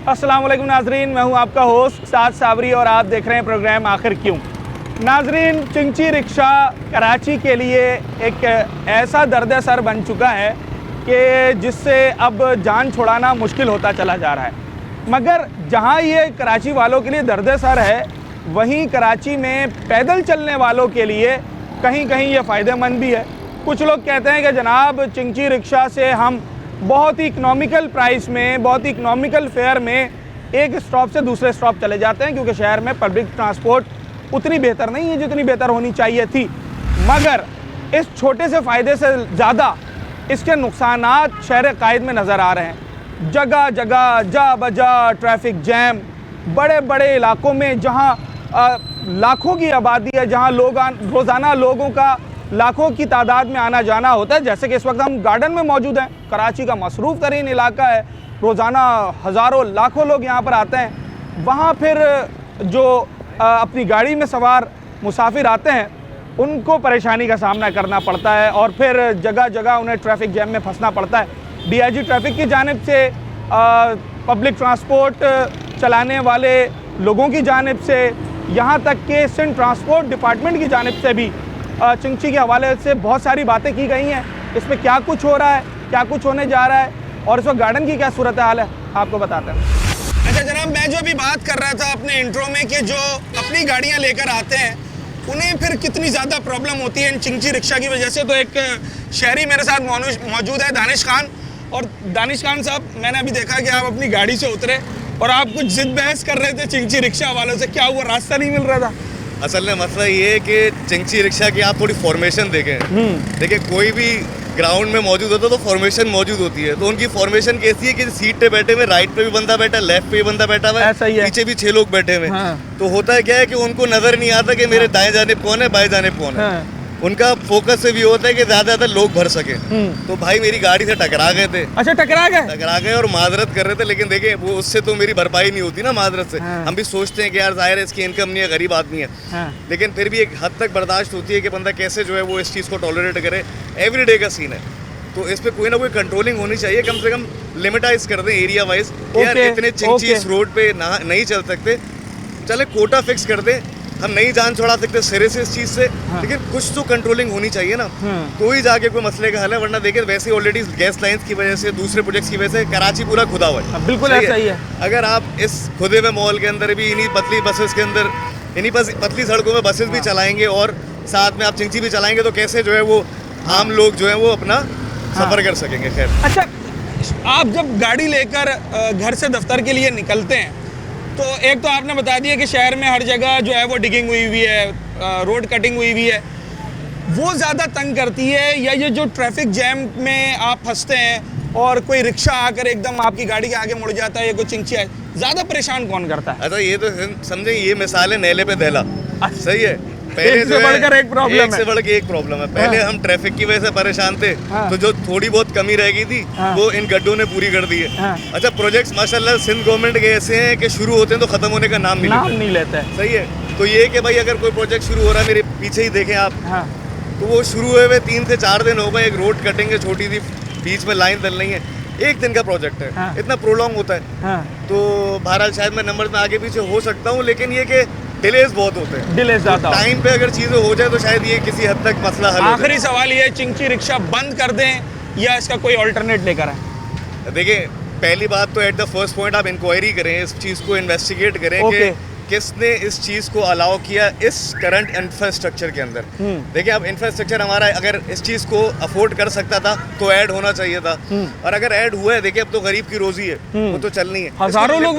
अस्सलाम वालेकुम नाजरीन, मैं हूं आपका होस्ट साद साबरी और आप देख रहे हैं प्रोग्राम आखिर क्यों। नाजरीन, चिंची रिक्शा कराची के लिए एक ऐसा दर्द सर बन चुका है कि जिससे अब जान छुड़ाना मुश्किल होता चला जा रहा है। मगर जहां ये कराची वालों के लिए दर्द सर है, वहीं कराची में पैदल चलने वालों के लिए कहीं कहीं ये फ़ायदेमंद भी है। कुछ लोग कहते हैं कि जनाब चिंची रिक्शा से हम बहुत ही इकनॉमिकल प्राइस में, बहुत ही इकनॉमिकल फेयर में एक स्टॉप से दूसरे स्टॉप चले जाते हैं, क्योंकि शहर में पब्लिक ट्रांसपोर्ट उतनी बेहतर नहीं है जितनी बेहतर होनी चाहिए थी। मगर इस छोटे से फ़ायदे से ज़्यादा इसके नुकसानात शहर कायद में नज़र आ रहे हैं। जगह जगह जा बजा ट्रैफिक जैम, बड़े बड़े इलाकों में जहाँ लाखों की आबादी है, जहाँ रोज़ाना लोगों का लाखों की तादाद में आना जाना होता है। जैसे कि इस वक्त हम गार्डन में मौजूद हैं, कराची का मसरूफ़ तरीन इलाका है, रोज़ाना हज़ारों लाखों लोग यहाँ पर आते हैं। वहाँ फिर जो अपनी गाड़ी में सवार मुसाफिर आते हैं, उनको परेशानी का सामना करना पड़ता है और फिर जगह जगह उन्हें ट्रैफिक जैम में फंसना पड़ता है। DIG ट्रैफिक की जानिब से, पब्लिक ट्रांसपोर्ट चलाने वाले लोगों की जानिब से, यहाँ तक कि सिंध ट्रांसपोर्ट डिपार्टमेंट की जानिब से भी चिंची के हवाले से बहुत सारी बातें की गई हैं। इसमें क्या कुछ हो रहा है, क्या कुछ होने जा रहा है और इस वक्त गार्डन की क्या सूरत हाल है, आपको बताते हैं। अच्छा जनाब, मैं जो अभी बात कर रहा था अपने इंट्रो में कि जो अपनी गाड़ियाँ लेकर आते हैं उन्हें फिर कितनी ज़्यादा प्रॉब्लम होती है इन चिंची रिक्शा की वजह से। तो एक शहरी मेरे साथ मौजूद है, दानिश खान। और दानिश खान साहब, मैंने अभी देखा कि आप अपनी गाड़ी से उतरे और आप कुछ जिद बहस कर रहे थे चिंची रिक्शा वालों से। क्या हुआ, रास्ता नहीं मिल रहा था? असल में मसला ये है कि चिंची रिक्शा की आप थोड़ी फॉर्मेशन देखें। देखिए, कोई भी ग्राउंड में मौजूद होता है तो फॉर्मेशन मौजूद होती है। तो उनकी फॉर्मेशन कैसी है कि सीट पे बैठे हुए, राइट पे भी बंदा बैठा है, लेफ्ट पे भी बंदा बैठा हुआ है, पीछे भी 6 लोग बैठे हुए। हाँ। तो होता है क्या है कि उनको नजर नहीं आता कि मेरे दाएं जानिब कौन है, बाएं जानिब कौन है। हाँ। उनका फोकस से भी होता है कि ज्यादा लोग भर सके। तो भाई मेरी गाड़ी से टकरा गए थे। अच्छा, टकरा गए और माजरत कर रहे थे, लेकिन देखिए वो उससे तो मेरी भरपाई नहीं होती ना माजरत से। हाँ। हम भी सोचते हैं कि यार जाहिर है इसकी इनकम नहीं है, गरीब आदमी है। हाँ। लेकिन फिर भी एक हद तक बर्दाश्त होती है कि बंदा कैसे जो है वो इस चीज़ को टॉलरेट करे। एवरीडे का सीन है, तो इस पे कोई ना कोई कंट्रोलिंग होनी चाहिए। कम से कम लिमिटाइज कर दें एरिया वाइज। यार इतने चिंची इस रोड पे नहीं चल सकते, चले कोटा फिक्स कर दें। हम नहीं जान छोड़ा सकते सिरे से इस चीज़ से। हाँ। लेकिन कुछ तो कंट्रोलिंग होनी चाहिए ना। हाँ। तो ही जाके कोई मसले का हल है, वरना देखिए वैसे ऑलरेडी गैस लाइंस की वजह से, दूसरे प्रोजेक्ट्स की वजह से कराची पूरा खुदा हुआ है। बिल्कुल ऐसा ही है। अगर आप इस खुदे हुए मॉल के अंदर भी इन्हीं पतली बसेस के अंदर, इन्हीं पतली सड़कों में बसेस भी चलाएंगे और साथ में आप चिंची भी चलाएंगे, तो कैसे जो है वो आम लोग जो है वो अपना सफर कर सकेंगे। खैर, अच्छा, आप जब गाड़ी लेकर घर से दफ्तर के लिए निकलते हैं तो एक तो आपने बता दिया कि शहर में हर जगह जो है वो डिगिंग हुई हुई है, रोड कटिंग हुई हुई है, वो ज़्यादा तंग करती है, या ये जो ट्रैफिक जैम में आप फंसते हैं और कोई रिक्शा आकर एकदम आपकी गाड़ी के आगे मुड़ जाता है, या कोई चिंची है, ज़्यादा परेशान कौन करता है? अच्छा, ये तो समझे, ये मिसाल है नेले पे दहला। सही है। पहले से बढ़कर एक प्रॉब्लम है, एक से बढ़ के एक प्रॉब्लम है। पहले हम ट्रैफिक की वजह से परेशान थे। तो जो थोड़ी बहुत कमी रह गई थी वो इन गड्ढों ने पूरी कर दी है। अच्छा, प्रोजेक्ट्स माशाल्लाह सिंध गवर्नमेंट के ऐसे हैं कि शुरू होते हैं तो खत्म होने का नाम नहीं लेते। सही है। तो ये कि भाई अगर कोई प्रोजेक्ट शुरू हो रहा है, मेरे पीछे ही देखें आप, तो वो शुरू हुए 3 से 4 दिन हो गए। एक रोड कटिंग है छोटी सी, बीच में लाइन डलनी है, 1 दिन का प्रोजेक्ट है। इतना प्रोलॉन्ग होता है। तो बहरहाल शायद मैं नंबर में आगे पीछे हो सकता हूँ, लेकिन ये कि डिलेज बहुत होते हैं। डिलेज ज़्यादा टाइम पे अगर चीज़ें हो जाए तो शायद ये किसी हद तक मसला हल हो जाए। आखिरी सवाल ये, चिंची रिक्शा बंद कर दें या इसका कोई अल्टरनेट लेकर आए? देखिए, पहली बात तो एट द फर्स्ट पॉइंट आप इंक्वायरी करें, इस चीज़ को इन्वेस्टिगेट करें कि किसने इस चीज़ को अलाउ किया इस करंट इंफ्रास्ट्रक्चर के अंदर। देखिए, अब इंफ्रास्ट्रक्चर हमारा अगर इस चीज़ को अफोर्ड कर सकता था तो ऐड होना चाहिए था, और अगर ऐड हुआ है, देखिए अब तो गरीब की रोजी है, वो तो चलनी है। हज़ारों लोग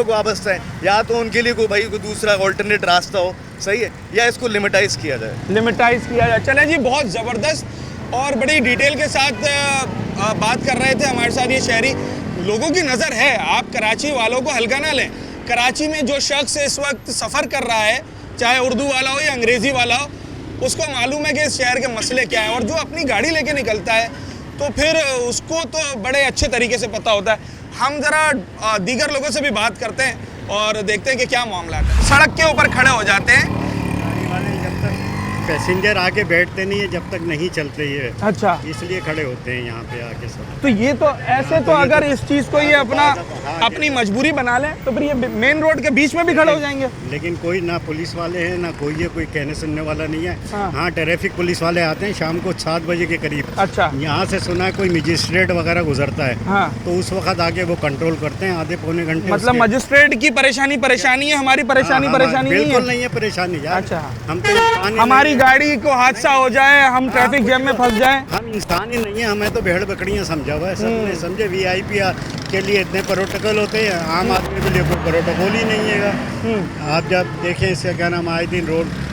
वापस आए, या तो उनके लिए कोई दूसरा ऑल्टरनेट रास्ता हो, सही है, या इसको लिमिटाइज किया जाए। चले जी, बहुत ज़बरदस्त और बड़ी डिटेल के साथ बात कर रहे थे हमारे साथ ये शहरी। लोगों की नज़र है, आप कराची वालों को हल्का ना लें। कराची में जो शख्स इस वक्त सफ़र कर रहा है, चाहे उर्दू वाला हो या अंग्रेज़ी वाला हो, उसको मालूम है कि इस शहर के मसले क्या हैं। और जो अपनी गाड़ी लेके निकलता है तो फिर उसको तो बड़े अच्छे तरीके से पता होता है। हम ज़रा दीगर लोगों से भी बात करते हैं और देखते हैं कि क्या मामला है। सड़क के ऊपर खड़े हो जाते हैं, पैसेंजर आके बैठते नहीं है जब तक नहीं चलते ये, अच्छा, इसलिए खड़े होते हैं यहाँ पे आके सब। तो ये तो ऐसे तो अगर इस चीज को ये अपनी मजबूरी बना लें तो फिर ये मेन रोड के बीच में भी खड़े हो जाएंगे। लेकिन कोई ना पुलिस वाले हैं ना कोई कहने सुनने वाला नहीं है। हाँ, ट्रैफिक पुलिस वाले आते हैं शाम को 7 बजे के करीब। अच्छा, यहाँ से सुना है कोई मजिस्ट्रेट वगैरह गुजरता है। हाँ, तो उस वक्त आके वो कंट्रोल करते हैं आधे पौने घंटे। मतलब मजिस्ट्रेट की परेशानी है, हमारी परेशानी बिल्कुल नहीं है परेशानी यार। अच्छा, हम तो हमारी गाड़ी को हादसा हो जाए, हम ट्रैफिक जैम में फंस जाए, हम इंसान ही नहीं है, हमें तो भेड़ बकरियां समझा हुआ है सबने। समझे VIP के लिए इतने प्रोटोकॉल होते हैं, आम आदमी के लिए कोई प्रोटोकॉल ही नहीं है। आप जब देखें इसका क्या नाम, आए दिन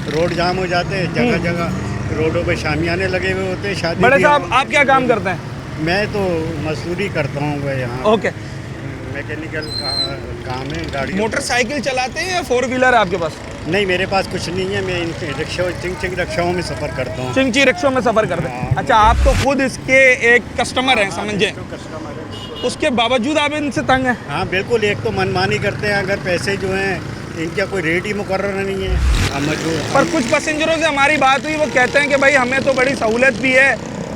रोड जाम हो जाते हैं, जगह जगह रोडों पे शामियाने लगे हुए होते हैं। शादी बड़े साहब आप क्या काम करते हैं? मैं तो मजदूरी करता हूँ यहाँ। ओके, मैकेनिकल काम है। गाड़ी मोटरसाइकिल चलाते हैं या 4 व्हीलर है आपके पास? नहीं, मेरे पास कुछ नहीं है, मैं इन चिंग रिक्शाओं में सफ़र करता हूँ। चिंची रिक्शों में सफ़र करते हैं। अच्छा, आप तो खुद इसके एक कस्टमर हैं, समझे, उसके बावजूद आप इनसे तंग हैं? हाँ बिल्कुल, एक तो मनमानी करते हैं, अगर पैसे जो हैं इनका कोई रेट ही मुकर्रर नहीं है। हम जो पर कुछ पैसेंजरों से हमारी बात हुई, वो कहते हैं कि भाई हमें तो बड़ी सहूलत भी है,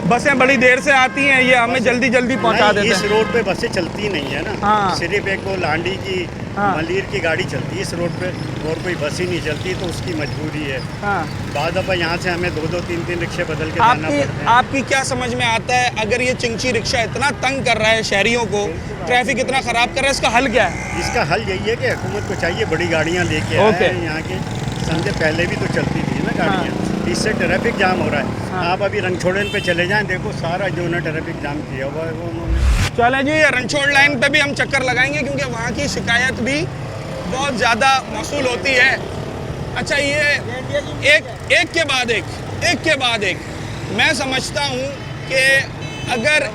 बसें बड़ी देर से आती हैं, ये हमें जल्दी जल्दी पहुंचा देते हैं। इस रोड पे बसें चलती नहीं है ना। हाँ, सिर्फ एक वो लांडी की मलीर की गाड़ी चलती है इस रोड पे, और कोई बस ही नहीं चलती, तो उसकी मजबूरी है। हाँ, बाद दफ़ा यहाँ से हमें 2-2, 3-3 रिक्शे बदल के जाना पड़ता है। आपकी क्या समझ में आता है, अगर ये चिंची रिक्शा इतना तंग कर रहा है शहरियों को, ट्रैफिक इतना ख़राब कर रहा है, इसका हल क्या है? इसका हल यही है कि हुकूमत को चाहिए बड़ी गाड़ियाँ लेके आए यहाँ के। समझे, पहले भी तो चलती थी ना गाड़ियाँ, इससे ट्रैफिक जाम हो रहा है। आप अभी रंगछोड़न पे चले जाएं, देखो सारा जो ना ट्रैफिक जाम किया हुआ है वो उन्होंने। चलें जी, रंगछोड़ लाइन पे भी हम चक्कर लगाएंगे, क्योंकि वहाँ की शिकायत भी बहुत ज़्यादा मौसूल होती है। अच्छा, ये एक के बाद एक मैं समझता हूँ कि अगर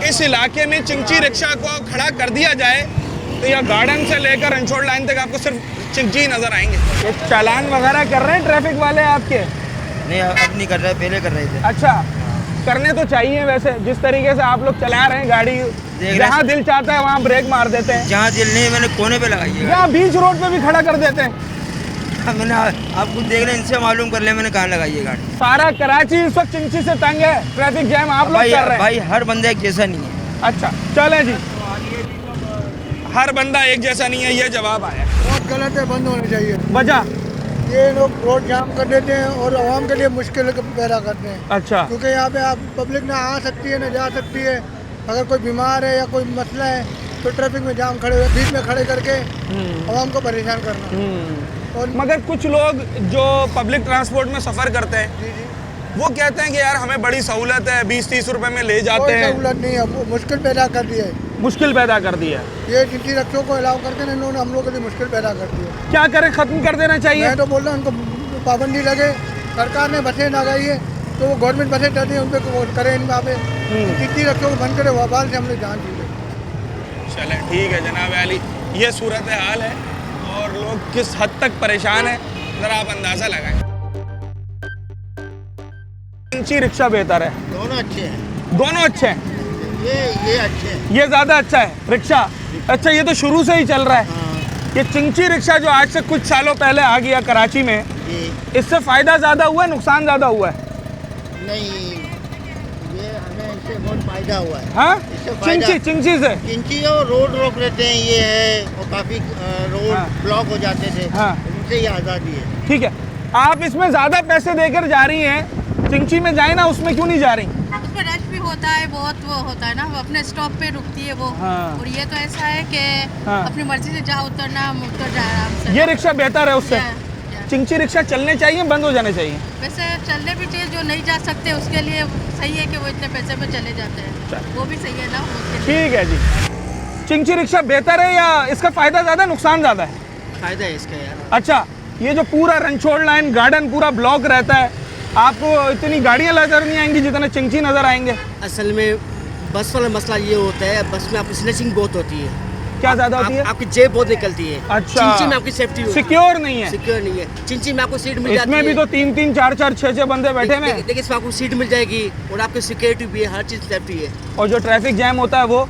इस इलाके में चिंची रिक्शा को खड़ा कर दिया जाए तो यह गार्डन से लेकर रंगछोड़ लाइन तक आपको सिर्फ चिंची नज़र आएंगे। ये चालान वगैरह कर रहे हैं ट्रैफिक वाले आपके? नहीं, अब नहीं कर रहे, पहले कर रहे थे। अच्छा, करने तो चाहिए वैसे, जिस तरीके से आप लोग चला रहे हैं गाड़ी, जहाँ दिल चाहता है वहाँ ब्रेक मार देते हैं। जहाँ दिल नहीं, मैंने कोने पे लगाई है, यहाँ बीच रोड पे भी खड़ा कर देते हैं। मैंने आप खुद देख लें, इनसे मालूम कर ले मैंने कहाँ लगाई है गाड़ी। सारा कराची इस वक्त चिंची से तंग है, ट्रैफिक जैम आप लोग कर रहे हैं। भाई हर बंदा एक जैसा नहीं है। अच्छा, चलें जी, हर बंदा एक जैसा नहीं है, ये जवाब आया। बहुत गलत है, बंद होने चाहिए। वजह ये लोग रोड जाम कर देते हैं और आवाम के लिए मुश्किल पैदा करते हैं। अच्छा, क्योंकि यहाँ पे आप पब्लिक ना आ सकती है ना जा सकती है। अगर कोई बीमार है या कोई मसला है तो ट्रैफिक में जाम खड़े हुए बीच में खड़े करके आवाम को परेशान करना। और मगर कुछ लोग जो पब्लिक ट्रांसपोर्ट में सफ़र करते हैं, जी जी, वो कहते हैं कि यार हमें बड़ी सहूलत है, 20-30 रुपए में ले जाते कोई हैं। सहूलत नहीं है, वो मुश्किल पैदा कर दी है। मुश्किल पैदा कर दी है। ये चिंची रिक्शों को अलाउ करके ना इन्होंने हम लोग के लिए मुश्किल पैदा कर दी है। क्या करें, ख़त्म कर देना चाहिए। मैं तो बोल रहा हूँ उनको पाबंदी लगे, सरकार ने बसें लगाई है तो वो गवर्नमेंट बसें चलती हैं उन पर वो करें, इन पे चिंची रिक्शों को बंद करें, वबाल से हम लोग जान चुके। चले ठीक है जनाब अली, ये सूरत हाल है और लोग किस हद तक परेशान हैं ज़रा आप अंदाज़ा लगाएं। चिंची रिक्शा बेहतर है? दोनों अच्छे हैं। दोनों अच्छे हैं? ये अच्छे हैं। ये ज़्यादा अच्छा है रिक्शा? अच्छा, ये तो शुरू से ही चल रहा है। ये चिंची रिक्शा जो आज से कुछ सालों पहले आ गया कराची में, इससे फ़ायदा ज़्यादा हुआ है नुकसान ज़्यादा हुआ है? नहीं, ये हमें इससे बहुत फायदा हुआ है। हाँ, फायदा- चिंची से चिंची और रोड रोक लेते हैं ये है, और काफ़ी रोड हाँ। ब्लॉक हो जाते थे। हाँ। उनसे ये आज़ादी है। ठीक है, आप इसमें ज़्यादा पैसे देकर जा रही हैं, चिंची में जाए ना, उसमें क्यों नहीं जा रही? उसमें रश भी होता है, बहुत वो होता है ना, वो अपने स्टॉप पे रुकती है वो। हाँ। और ये तो ऐसा है कि हाँ। अपनी मर्जी से जहाँ उतरना हम उतर जाए आराम से। ये रिक्शा बेहतर है उससे? या- चिंची रिक्शा चलने चाहिए, बंद हो जाने चाहिए? वैसे चलने भी चाहिए, जो नहीं जा सकते उसके लिए सही है कि वो इतने पैसे में चले जाते हैं, वो भी सही है ना उसके लिए। ठीक है जी, चिंची रिक्शा बेहतर है या इसका फ़ायदा ज़्यादा नुकसान ज़्यादा है? फायदा है इसका यार। अच्छा, ये जो पूरा रंगछोड़ लाइन गार्डन पूरा ब्लॉक रहता है, आपको इतनी गाड़ियाँ नजर नहीं आएंगी जितने चिंची नज़र आएंगे? असल में बस वाला मसला ये होता है, बस में आपकी स्नैचिंग बहुत होती है। क्या ज़्यादा होती है? आपकी जेब बहुत निकलती है। अच्छा। चिंची में आपकी सेफ्टी होती है। सिक्योर नहीं है? सिक्योर नहीं है। चिंची में आपको सीट मिल जाती है। इसमें भी तो 3-3, 4-4, 6-6 बंदे बैठे हुए हैं। देखिए इसमें आपको सीट मिल जाएगी और आपकी सिक्योरिटी भी है, हर चीज़ सेफ्टी है। और जो ट्रैफिक जैम होता है वो?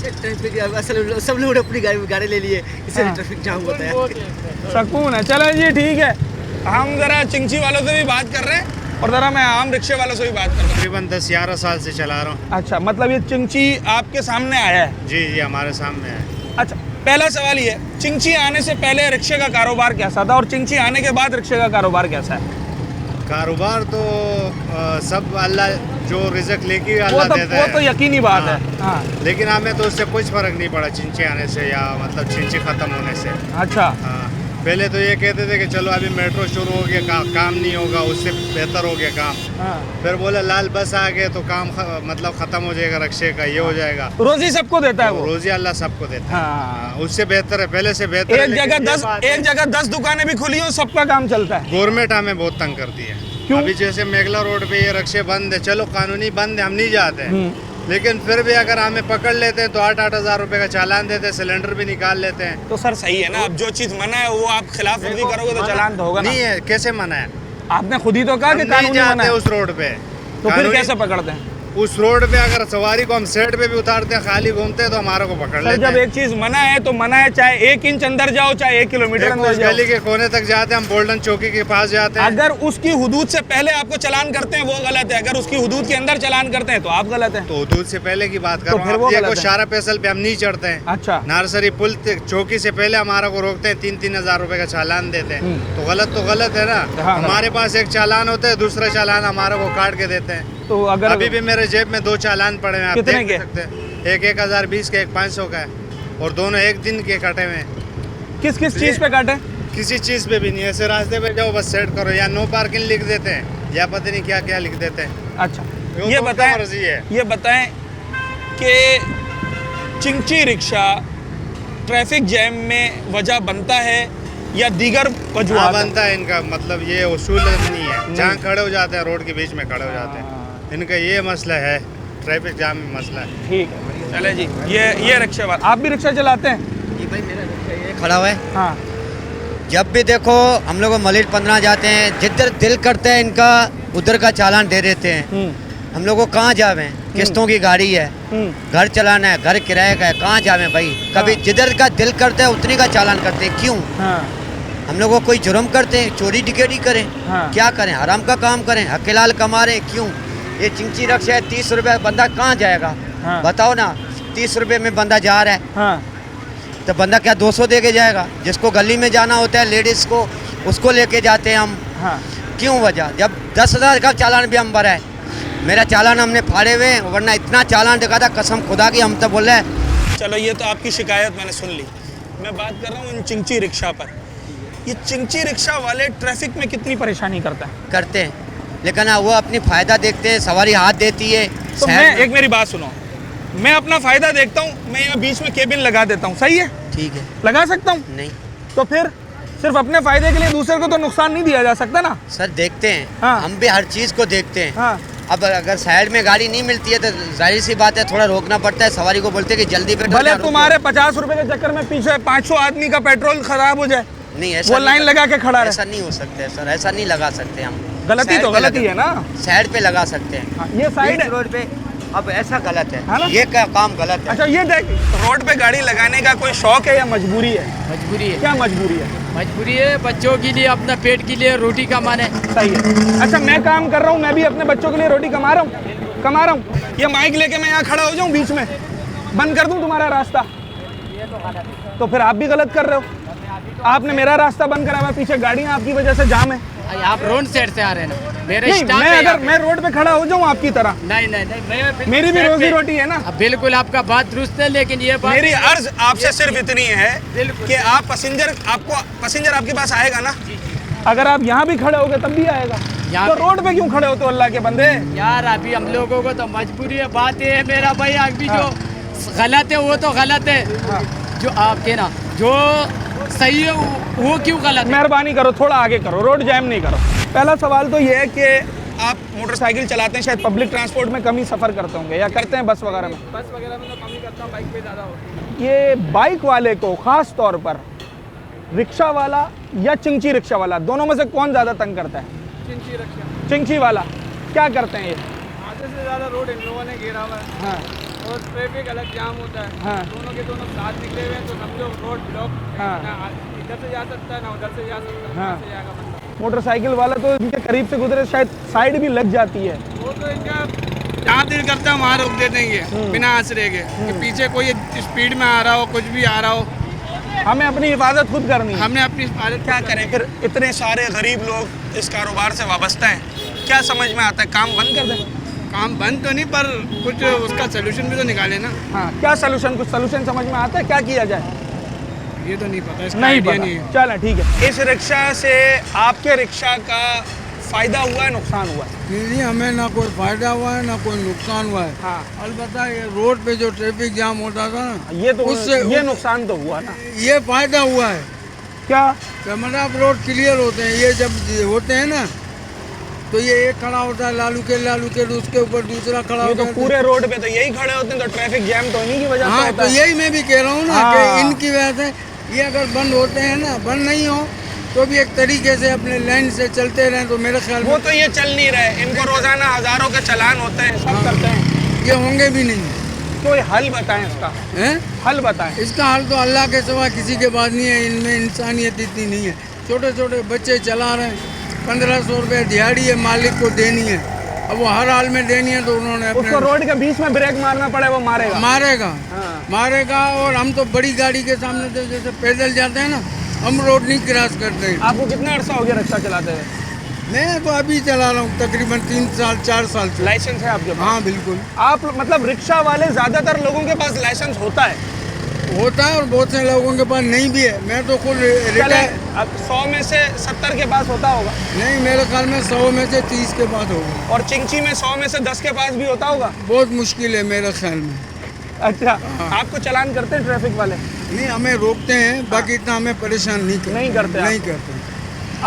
ट्रैफिक असल सब लोगों ने अपनी गाड़ी ले ली है, इससे हाँ। ट्रैफिक जाम होता है। सुकून है। चलें जी, ठीक है, हम जरा चिंची वालों से भी बात कर रहे हैं और जरा मैं आम रिक्शे वालों से भी बात कर रहा तकरीबन 10-11 साल से चला रहा हूँ। हूँ। अच्छा, मतलब ये चिंची आपके सामने आया है? जी जी, हमारे सामने है। अच्छा, पहला सवाल ये, चिंची आने से पहले रिक्शे का कारोबार कैसा था और चिंची आने के बाद रिक्शे का कारोबार कैसा है? कारोबार तो सब अल्लाह जो रिज़्क लेके अल्लाह देता है, वो तो यकीनी बात है। हाँ। लेकिन हमें तो उससे कुछ फ़र्क नहीं पड़ा चिंची आने से या मतलब चिंची ख़त्म होने से। अच्छा। हाँ, पहले तो ये कहते थे कि चलो अभी मेट्रो शुरू हो गया, काम नहीं होगा, उससे बेहतर हो गया काम। हाँ। फिर बोले लाल बस आ गए तो काम मतलब ख़त्म हो जाएगा रिक्शे का, ये हो जाएगा। रोजी सबको देता है वो। रोजी अल्लाह सबको देता है। हाँ। हाँ, उससे बेहतर है, पहले से बेहतर है। एक जगह 10 दुकानें भी खुली हो, सबका काम चलता है। गवर्नमेंट हमें बहुत तंग करती है। क्यों? अभी जैसे मेघला रोड पे ये रिक्शे बंद है, चलो कानूनी बंद है, हम नहीं जाते हैं, लेकिन फिर भी अगर हमें पकड़ लेते हैं तो 8-8 हज़ार रुपए का चालान देते हैं, सिलेंडर भी निकाल लेते हैं। तो सर सही है ना, अब जो चीज मना है वो आप खिलाफ वर्जी करोगे तो चालान तो होगा ना। नहीं है, कैसे मना है? आपने खुद ही तो कहा हम कि नहीं कानूनी मना जाते है, उस रोड पे। तो फिर कानूनी- कैसे पकड़ते हैं? उस रोड पे अगर सवारी को हम सेट पे भी उतारते हैं, खाली घूमते हैं तो हमारे को पकड़ सर लेते जब हैं। एक चीज मना है तो मना है, चाहे 1 इंच अंदर जाओ चाहे 1 किलोमीटर देखो, अंदर उस जाओ। गली के कोने तक जाते हैं हम, गोल्डन चौकी के पास जाते हैं। अगर उसकी हुदूद से पहले आपको चालान करते हैं वो गलत है, अगर उसकी हुदूद के अंदर चालान करते हैं तो आप गलत हैं। तो हदूद से पहले की बात कर तो रहा फिर हूँ। वो आप गलत देखो है। शारा फैसल पे हम नहीं चढ़ते हैं। अच्छा। नार्सरी पुल चौकी से पहले हमारा को रोकते हैं, 3-3 हज़ार रुपए का चालान देते हैं। तो गलत है ना। हाँ। हमारे पास एक चालान होता है, दूसरा चालान हमारा को काट के देते हैं। तो अगर अभी भी मेरे जेब में 2 चालान पड़े हैं, आप कितने देख के? सकते हैं। एक 1020 का, एक 500 का है, और दोनों एक दिन के कटे हुए हैं। किस चीज पे काटे? किसी चीज़ पे भी नहीं, ऐसे रास्ते पे जाओ बस सेट करो, या नो पार्किंग लिख देते हैं या पता नहीं क्या क्या लिख देते हैं। अच्छा, वो ये तो बताएं, मर्जी है। ये बताएं कि चिंची रिक्शा ट्रैफिक जैम में वजह बनता है या दीगर हाँ, वजूहात हैं? बनता है इनका, मतलब ये उसूल नहीं है। जहाँ खड़े हो जाते हैं रोड के बीच में खड़े हो जाते हैं, इनका ये मसला है, ट्रैफिक जाम में मसला है। ठीक है, चले जी। ये रिक्शा वाला, आप भी रिक्शा चलाते हैं? जी भाई, मेरा रिक्शा ये खड़ा हुआ है। हाँ। जब भी देखो हम लोग मलिर 15 जाते हैं, जिधर दिल करता है इनका उधर का चालान दे देते हैं। हम लोग को कहाँ जावे, किस्तों की गाड़ी है, घर चलाना है, घर किराए का है, कहाँ जावे भाई। कभी जिधर का दिल करता है उतने का चालान करते हैं। क्यों? हाँ। हम लोग को कोई जुर्म करते हैं, चोरी डिकेटी करें, हाँ। क्या करें, हराम का काम करें, हकेलाल कमा रहे हैं। क्यों? ये चिंची रिक्शा है, 30 रुपये, बंदा कहाँ जाएगा? हाँ। बताओ ना, 30 रुपये में बंदा जा रहा है हाँ। तो बंदा क्या 200 दे के जाएगा? जिसको गली में जाना होता है लेडीज़ को, उसको लेके जाते हैं हम। हाँ। क्यों वजह? जब 10,000 का चालान भी हम भरा है, मेरा चालान हमने फाड़े हुए हैं, वरना इतना चालान दिखा था कसम खुदा की। हम तो बोल रहे हैं। चलो, ये तो आपकी शिकायत मैंने सुन ली। मैं बात कर रहा हूँ इन चिंची रिक्शा पर। ये चिंची रिक्शा वाले ट्रैफिक में कितनी परेशानी करता है? करते हैं, लेकिन हाँ, वो अपनी फ़ायदा देखते हैं, सवारी हाथ देती है। तो शहर मैं, में- एक मेरी बात सुनो, मैं अपना फायदा देखता हूँ, मैं यहाँ बीच में केबिन लगा देता हूँ, सही है? ठीक है। लगा सकता हूँ? नहीं तो फिर सिर्फ अपने फायदे के लिए दूसरे को तो नुकसान नहीं दिया जा सकता ना। सर, देखते हैं। हाँ। हम भी हर चीज़ को देखते हैं। हाँ। अब अगर साइड में गाड़ी नहीं मिलती है तो जाहिर सी बात है थोड़ा रोकना पड़ता है। सवारी को बोलते हैं कि जल्दी बैठो, भले या रुको। तुम्हारे 50 रुपए के चक्कर में पीछे 500 आदमी का पेट्रोल खराब हो जाए, नहीं, ऐसा वो नहीं लाइन कर- लगा के खड़ा रहे। ऐसा नहीं हो सकता है सर, ऐसा नहीं लगा सकते हम। गलती साइड तो पे गलती लगा- है ना। साइड पे लगा सकते हैं। हाँ, ये साइड बीच है। रोड पे अब ऐसा गलत है ना? ये क्या काम गलत है। अच्छा, ये देख, रोड पे गाड़ी लगाने का कोई शौक है या मजबूरी है? मजबूरी है। क्या मजबूरी है? मजबूरी है, बच्चों के लिए, अपना पेट के लिए रोटी कमाने। सही है। अच्छा, मैं काम कर रहा हूँ, मैं भी अपने बच्चों के लिए रोटी कमा रहा हूँ। ये माइक लेके मैं यहाँ खड़ा हो जाऊँ बीच में, बंद कर दूँ तुम्हारा रास्ता, तो फिर आप भी गलत कर रहे हो। आपने मेरा रास्ता बंद करा हुआ, पीछे गाड़ियाँ आपकी वजह से जाम है। आप रोड साइड से आ रहे हैं ना, मेरे नहीं, स्टाफ मैं है अगर यहाँ पे। मैं रोड पे खड़ा हो जाऊँ आपकी तरह, नहीं, मैं मेरी भी रोजी रोटी है ना। अब बिल्कुल आपका बात दुरुस्त है, लेकिन ये बात मेरी अर्ज आपसे सिर्फ इतनी है बिल्कुल। कि आप पैसेंजर आपके पास आएगा ना। अगर आप यहाँ भी खड़े होगे तब भी आएगा। यहाँ तो पे- रोड पे क्यों खड़े होते हो अल्लाह के बंदे? यार अभी हम लोगों को तो मजबूरी है। बात ये है मेरा भाई, अभी जो गलत है वो तो गलत है, जो आपके ना जो सही है वो क्यों गलत है? मेहरबानी करो, थोड़ा आगे करो, रोड जैम नहीं करो। पहला सवाल तो ये है कि आप मोटरसाइकिल चलाते हैं, शायद पब्लिक ट्रांसपोर्ट में कम ही सफ़र करते होंगे या करते हैं बस वगैरह में? बस वगैरह में तो कम ही करता हूँ, बाइक पे ज़्यादा होती है। ये बाइक वाले को ख़ास तौर पर रिक्शा वाला या चिंची रिक्शा वाला, दोनों में से कौन ज़्यादा तंग करता है? चिंची रक्षा चिंची वाला। क्या करते हैं ये? आधे से ज़्यादा रोड इन लोगों ने घेरा हुआ है। हाँ। और ट्रैफिक अलग जाम होता है। हाँ। दोनों के दोनों साथ निकले हुए हैं, तो समझो रोड ब्लॉक। हाँ। ना इधर से जा सकता है ना उधर से जा सकता है। हाँ। कहाँ से जाएगा बंदा? मोटरसाइकिल वाला तो इनके करीब से गुजरे शायद साइड भी लग जाती है। वो तो इनका जहाँ दिल करता है वहाँ रोक देते हैं ये बिना आसरे के कि पीछे कोई स्पीड में आ रहा हो, कुछ भी आ रहा हो। हमें अपनी हिफाजत खुद करनी है। हमने अपनी हिफाजत क्या करें फिर, इतने सारे गरीब लोग इस कारोबार से वाबस्ता हैं, क्या समझ में आता है, काम बंद कर दें? काम बंद तो नहीं, पर कुछ उसका सोल्यूशन भी तो निकाले ना। हाँ, क्या सोल्यूशन, कुछ सोल्यूशन समझ में आता है, क्या किया जाए? ये तो नहीं पता, इसका नहीं आइडिया पता। नहीं है। चलो ठीक है। इस रिक्शा से आपके रिक्शा का फायदा हुआ है, नुकसान हुआ है? नहीं, हमें ना कोई फायदा हुआ है ना कोई नुकसान हुआ है। हाँ, अलबत्ता ये रोड पे जो ट्रैफिक जाम होता था ना, ये तो उससे ये नुकसान तो हुआ ना। ये फायदा हुआ है क्या? कि मतलब रोड क्लियर होते हैं। ये जब होते हैं ना तो ये एक खड़ा होता है लालू के उसके ऊपर दूसरा खड़ा ये होता तो है। पूरे रोड पे तो यही खड़े होते हैं, तो ट्रैफिक जैम तो इन्हीं की वजह से हाँ, होता तो है। यही मैं भी कह रहा हूँ ना हाँ। कि इनकी वजह से ये अगर बंद होते हैं ना, बंद नहीं हो तो भी एक तरीके से अपने लाइन से चलते रहें तो मेरे ख्याल वो में तो ये चल नहीं रहे, इनको रोजाना हजारों के चालान होते हैं, सब करते हैं। ये होंगे भी नहीं। कोई हल बताएं इसका, हैं? हल बताएं। इसका हल तो अल्लाह के सिवा किसी के पास नहीं है। इनमें इंसानियत इतनी नहीं है। छोटे छोटे बच्चे चला रहे हैं, 1500 रुपये दिहाड़ी है मालिक को देनी है। अब वो हर हाल में देनी है तो उन्होंने उसको रोड के बीच में ब्रेक मारना पड़े, वो मारेगा। मारेगा। और हम तो बड़ी गाड़ी के सामने तो जैसे पैदल जाते हैं ना, हम रोड नहीं क्रॉस करते हैं। आपको कितना अर्सा हो गया रिक्शा चलाते हुए? मैं तो अभी चला रहा हूँ तकरीबन 3 साल 4 साल से। लाइसेंस है आपके पास? हाँ बिल्कुल। आप मतलब रिक्शा वाले ज्यादातर लोगों के पास लाइसेंस होता है और बहुत से लोगों के पास नहीं भी है। मैं तो खुद रिटायर। अब 100 में से 70 के पास होता होगा। नहीं, मेरे ख्याल में 100 में से 30 के पास होगा। और चिंची में 100 में से 10 के पास भी होता होगा। बहुत मुश्किल है मेरे ख्याल में। अच्छा, आपको चालान करते हैं ट्रैफिक वाले? नहीं, हमें रोकते हैं, बाकी इतना हमें परेशान नहीं करते। नहीं करते।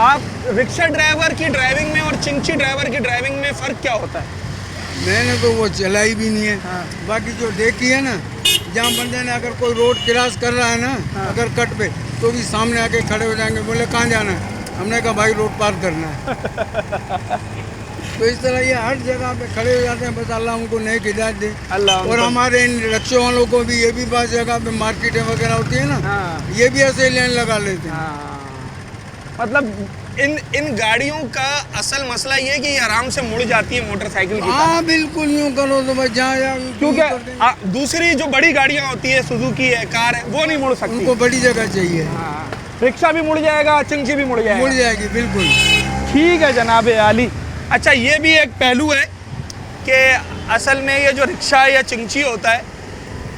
आप रिक्शा ड्राइवर की ड्राइविंग में और चिंची ड्राइवर की ड्राइविंग में फ़र्क क्या होता है? मैंने तो वो चलाई भी नहीं है। बाकी जो देखी है ना, जहाँ बंदे ने अगर कोई रोड क्रॉस कर रहा है ना, अगर कट पे, तो भी सामने आके खड़े हो जाएंगे, बोले कहाँ जाना है? हमने कहा भाई रोड पार करना है। तो इस तरह ये हर जगह पे खड़े हो जाते हैं। बस अल्लाह उनको नेक हिदायत दे। और हमारे इन रिक्शे वालों को भी, ये भी बात जगह पे मार्केटें वगैरह होती है ना, ये भी ऐसे लाइन लगा लेते हैं। मतलब इन गाड़ियों का असल मसला ये है कि ये आराम से मुड़ जाती है मोटरसाइकिल की। हाँ बिल्कुल, यूँ करो तो भाई जहाँ क्योंकि दूसरी जो बड़ी गाड़ियाँ होती है, सुजुकी है, कार है, वो नहीं मुड़ सकती। उनको बड़ी जगह चाहिए। रिक्शा भी मुड़ जाएगा, चिंची भी मुड़ जाएगी बिल्कुल। ठीक है जनाब आली। अच्छा, ये भी एक पहलू है कि असल में ये जो रिक्शा या चिंची होता है,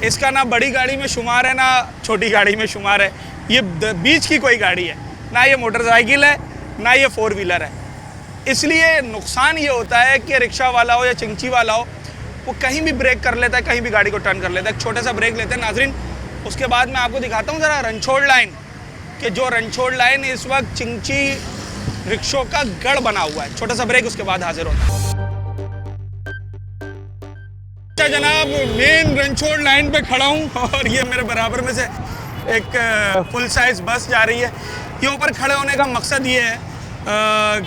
इसका ना बड़ी गाड़ी में शुमार है ना छोटी गाड़ी में शुमार है। ये बीच की कोई गाड़ी है, ना ये मोटरसाइकिल है ना ये 4 व्हीलर है। इसलिए नुकसान ये होता है कि रिक्शा वाला हो या चिंची वाला हो, वो कहीं भी ब्रेक कर लेता है, कहीं भी गाड़ी को टर्न कर लेता है। एक छोटा सा ब्रेक लेते हैं नाजरीन, उसके बाद मैं आपको दिखाता हूँ ज़रा रणछोड़ लाइन, कि जो रणछोड़ लाइन इस वक्त चिंची रिक्शों का गढ़ बना हुआ है। छोटा सा ब्रेक, उसके बाद हाजिर होता है। अच्छा जनाब, मेन रणछोड़ लाइन पे खड़ा हूँ और ये मेरे बराबर में से एक फुल साइज बस जा रही है। ये ऊपर खड़े होने का मकसद ये है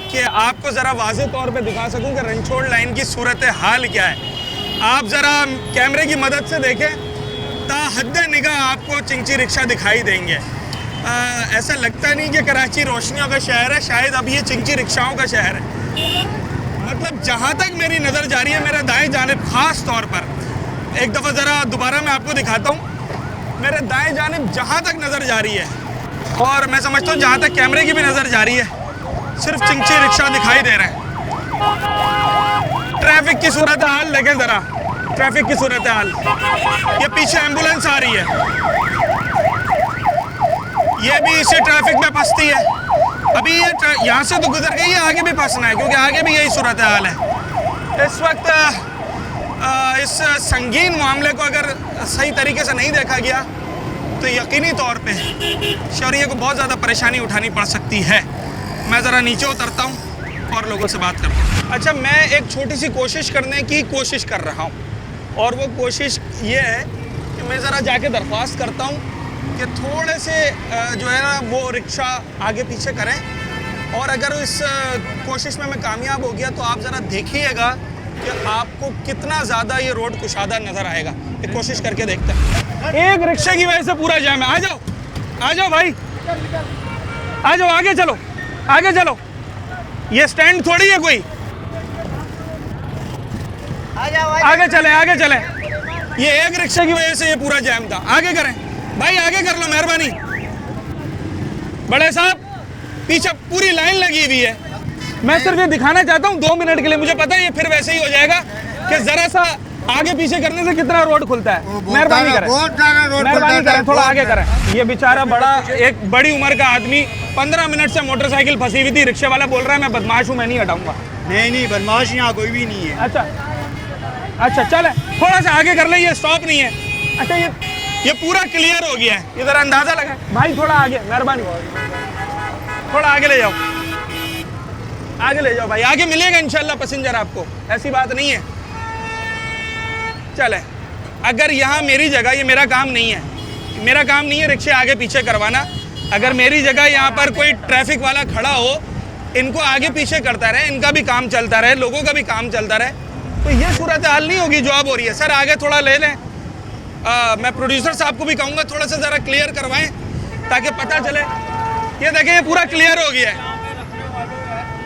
कि आपको ज़रा वाज़े तौर पे दिखा सकूं कि रणछोड़ लाइन की सूरत हाल क्या है। आप ज़रा कैमरे की मदद से देखें, ताहद्द निगाह आपको चिंची रिक्शा दिखाई देंगे। ऐसा लगता नहीं कि कराची रोशनियों का शहर है, शायद अब ये चिंची रिक्शाओं का शहर है। मतलब जहाँ तक मेरी नज़र जा रही है, मेरे दाएं जानिब ख़ास तौर पर, एक दफ़ा ज़रा दोबारा मैं आपको दिखाता हूँ, मेरे दाएं जानिब जहाँ तक नज़र जा रही है, और मैं समझता हूँ जहाँ तक कैमरे की भी नज़र जा रही है, सिर्फ चिंची रिक्शा दिखाई दे रहे हैं। ट्रैफिक की सूरत हाल देखें ज़रा, ट्रैफिक की सूरत हाल। ये पीछे एम्बुलेंस आ रही है, ये भी इसी ट्रैफिक में फंसती है। अभी ये यहाँ से तो गुजर गई है, आगे भी फंसना है क्योंकि आगे भी यही सूरत हाल है। इस वक्त इस संगीन मामले को अगर सही तरीके से नहीं देखा गया तो यकीनी तौर पे शहरियों को बहुत ज़्यादा परेशानी उठानी पड़ सकती है। मैं ज़रा नीचे उतरता हूँ और लोगों से बात करता हूँ। अच्छा, मैं एक छोटी सी कोशिश करने की कोशिश कर रहा हूँ, और वो कोशिश ये है कि मैं ज़रा जाके दरख्वास्त करता हूँ कि थोड़े से जो है ना वो रिक्शा आगे पीछे करें, और अगर इस कोशिश में मैं कामयाब हो गया तो आप ज़रा देखिएगा कि आपको कितना ज़्यादा ये रोड कुशादा नज़र आएगा। एक कोशिश करके देखते हैं। एक रिक्शे की वजह से पूरा जाम है। आ जाओ भाई, आ जाओ, आगे चलो, आगे चलो। ये स्टैंड थोड़ी है कोई। आगे चले। ये एक रिक्शे की वजह से ये पूरा जाम था। आगे करें भाई, आगे कर लो मेहरबानी। बड़े साहब पीछे पूरी लाइन लगी हुई है। मैं सिर्फ ये दिखाना चाहता हूँ 2 मिनट के लिए, मुझे पता है ये फिर वैसे ही हो जाएगा कि जरा सा आगे पीछे करने से कितना रोड खुलता है। मेहरबानी करें, मेहरबानी करें, थोड़ा आगे करें। ये बेचारा एक बड़ी उम्र का आदमी 15 मिनट से मोटरसाइकिल फंसी हुई थी। रिक्शे वाला बोल रहा है मैं बदमाश हूँ, मैं नहीं हटाऊंगा। नहीं बदमाश यहाँ कोई भी नहीं है। अच्छा चले, थोड़ा सा आगे कर ले, ये स्टॉप नहीं है। अच्छा ये पूरा क्लियर हो गया है, इधर अंदाजा लगा भाई। थोड़ा आगे मेहरबानी, थोड़ा आगे ले जाओ, आगे ले जाओ भाई। आगे मिलेगा इंशाल्लाह पैसेंजर आपको, ऐसी बात नहीं है। चले, अगर यहाँ मेरी जगह, ये मेरा काम नहीं है रिक्शे आगे पीछे करवाना। अगर मेरी जगह यहाँ पर कोई ट्रैफिक वाला खड़ा हो, इनको आगे पीछे करता रहे, इनका भी काम चलता रहे, लोगों का भी काम चलता रहे, तो ये सूरत हाल नहीं होगी जो अब हो रही है। सर आगे थोड़ा ले लें। मैं प्रोड्यूसर साहब को भी कहूँगा थोड़ा सा ज़रा क्लियर करवाएं ताकि पता चले। ये देखें ये पूरा क्लियर हो गया है,